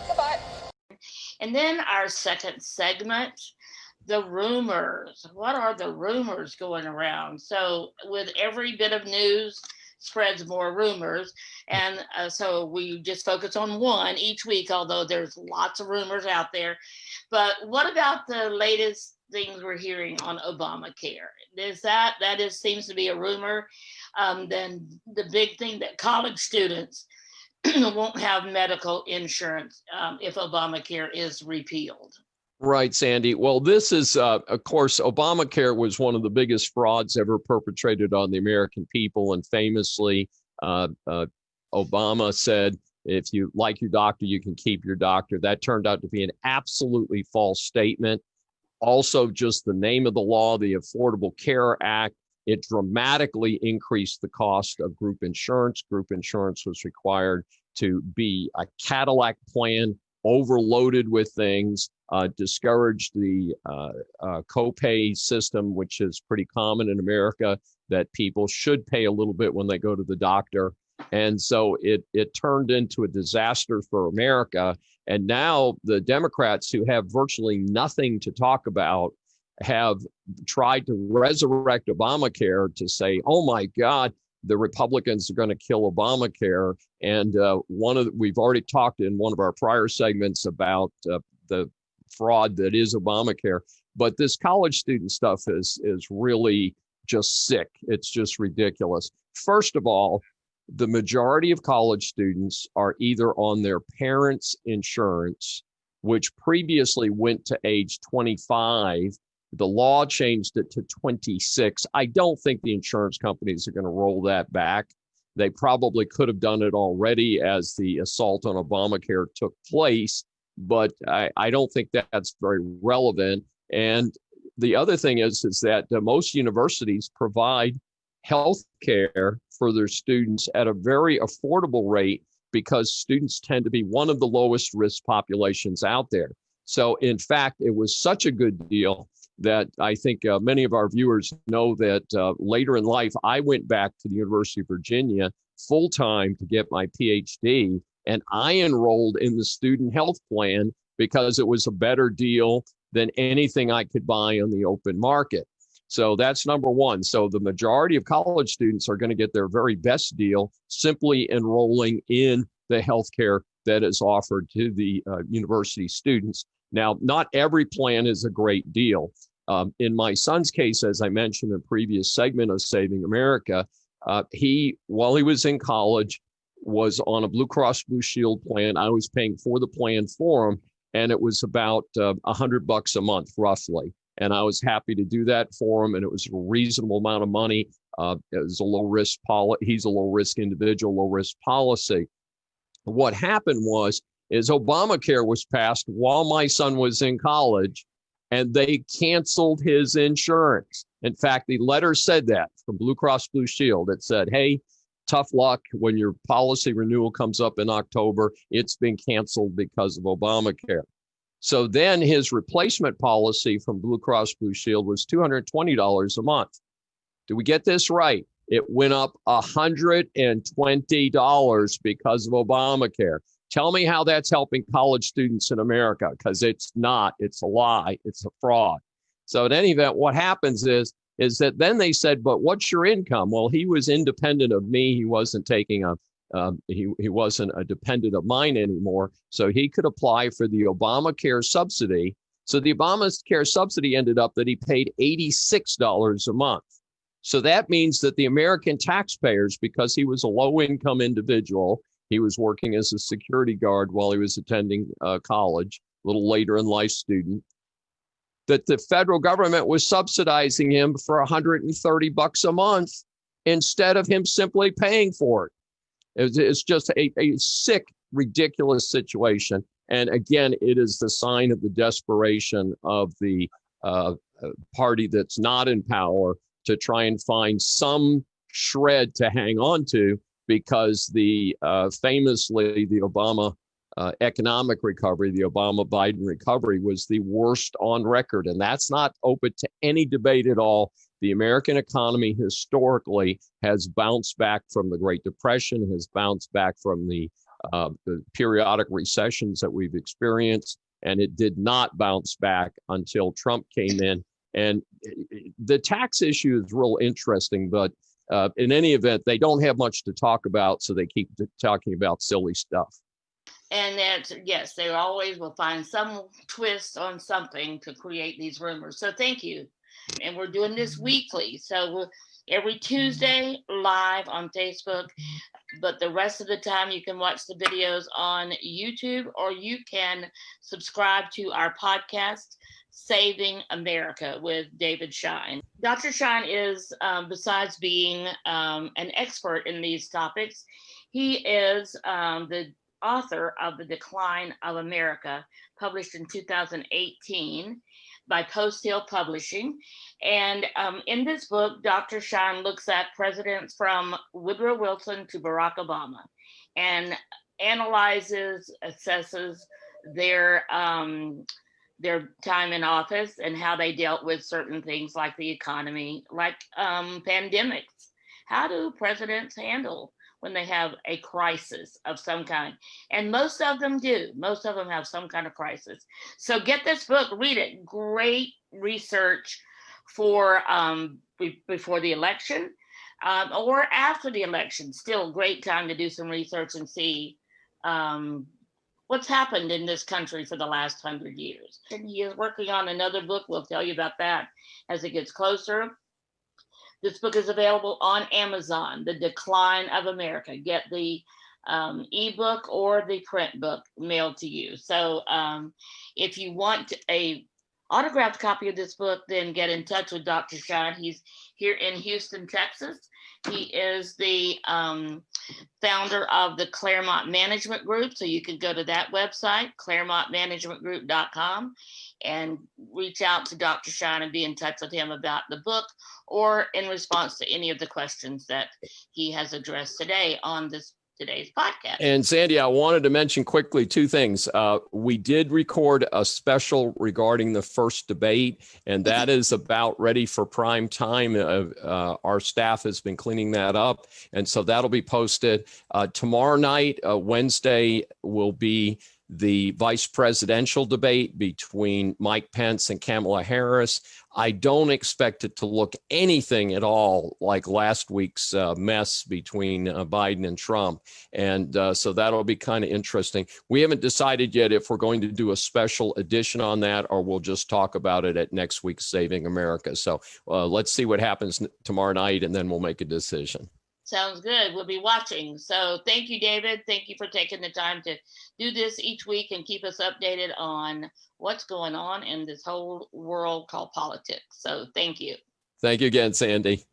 Goodbye. And then our second segment, the rumors. What are the rumors going around? So, with every bit of news spreads more rumors. And so we just focus on one each week, although there's lots of rumors out there. But what about the latest things we're hearing on Obamacare? Seems to be a rumor. Then the big thing that college students won't have medical insurance if Obamacare is repealed. Right, Sandy. Well, this is, of course, Obamacare was one of the biggest frauds ever perpetrated on the American people. And famously, Obama said, if you like your doctor, you can keep your doctor. That turned out to be an absolutely false statement. Also, just the name of the law, the Affordable Care Act, it dramatically increased the cost of group insurance. Group insurance was required to be a Cadillac plan, overloaded with things, discouraged the copay system, which is pretty common in America, that people should pay a little bit when they go to the doctor. And so it turned into a disaster for America. And now the Democrats, who have virtually nothing to talk about, have tried to resurrect Obamacare to say, oh my God, the Republicans are going to kill Obamacare. And we've already talked in one of our prior segments about the fraud that is Obamacare. But this college student stuff is really just sick. It's just ridiculous. First of all, the majority of college students are either on their parents' insurance, which previously went to age 25. The law changed it to 26. I don't think the insurance companies are going to roll that back. They probably could have done it already as the assault on Obamacare took place, but I don't think that's very relevant. And the other thing is that most universities provide health care for their students at a very affordable rate because students tend to be one of the lowest risk populations out there. So in fact, it was such a good deal that I think many of our viewers know that later in life, I went back to the University of Virginia full time to get my PhD, and I enrolled in the student health plan because it was a better deal than anything I could buy on the open market. So that's number one. So the majority of college students are going to get their very best deal simply enrolling in the healthcare that is offered to the university students. Now, not every plan is a great deal. In my son's case, as I mentioned in a previous segment of Saving America, while he was in college, was on a Blue Cross Blue Shield plan. I was paying for the plan for him, and it was about $100 a month, roughly. And I was happy to do that for him, and it was a reasonable amount of money. It was a low risk he's a low risk individual, low risk policy. What happened is Obamacare was passed while my son was in college, and they canceled his insurance. In fact, the letter said that from Blue Cross Blue Shield. It said, hey, tough luck when your policy renewal comes up in October. It's been canceled because of Obamacare. So then his replacement policy from Blue Cross Blue Shield was $220 a month. Did we get this right? It went up $120 because of Obamacare. Tell me how that's helping college students in America, because it's not. It's a lie. It's a fraud. So in any event, what happens is that then they said, but what's your income? Well, he was independent of me. He wasn't taking he wasn't a dependent of mine anymore. So he could apply for the Obamacare subsidy. So the Obamacare subsidy ended up that he paid $86 a month. So that means that the American taxpayers, because he was a low income individual, he was working as a security guard while he was attending college, a little later in life student, that the federal government was subsidizing him for $130 a month instead of him simply paying for it. It's just a sick, ridiculous situation. And again, it is the sign of the desperation of the party that's not in power to try and find some shred to hang on to, because famously the Obama economic recovery, the Obama-Biden recovery, was the worst on record. And that's not open to any debate at all. The American economy historically has bounced back from the Great Depression, has bounced back from the the periodic recessions that we've experienced, and it did not bounce back until Trump came in. And the tax issue is real interesting, but in any event, they don't have much to talk about, so they keep talking about silly stuff. And that, yes, they always will find some twist on something to create these rumors. So thank you. And we're doing this weekly. So every Tuesday live on Facebook, but the rest of the time you can watch the videos on YouTube, or you can subscribe to our podcast, Saving America with David Schein. Dr. Schein is, besides being an expert in these topics, he is the author of The Decline of America, published in 2018 by Post Hill Publishing. And in this book, Dr. Schein looks at presidents from Woodrow Wilson to Barack Obama and analyzes, assesses their time in office and how they dealt with certain things like the economy, like pandemics. How do presidents handle when they have a crisis of some kind? And most of them do. Most of them have some kind of crisis. So get this book, read it. Great research for before the election or after the election. Still a great time to do some research and see what's happened in this country for the last 100 years. And he is working on another book. We'll tell you about that as it gets closer. This book is available on Amazon, The Decline of America. Get the ebook or the print book mailed to you. So if you want a autographed copy of this book, then get in touch with Dr. Schein. He's here in Houston, Texas. He is the founder of the Claremont Management Group. So you can go to that website, ClaremontManagementGroup.com, and reach out to Dr. Schein and be in touch with him about the book or in response to any of the questions that he has addressed today on today's podcast. And Sandy, I wanted to mention quickly two things. We did record a special regarding the first debate, and that is about ready for prime time. Our staff has been cleaning that up, and so that'll be posted. Tomorrow night, Wednesday, will be the vice presidential debate between Mike Pence and Kamala Harris. I don't expect it to look anything at all like last week's mess between Biden and Trump. And so that'll be kind of interesting. We haven't decided yet if we're going to do a special edition on that or we'll just talk about it at next week's Saving America. So let's see what happens tomorrow night, and then we'll make a decision. Sounds good. We'll be watching. So thank you, David. Thank you for taking the time to do this each week and keep us updated on what's going on in this whole world called politics. So thank you. Thank you again, Sandy.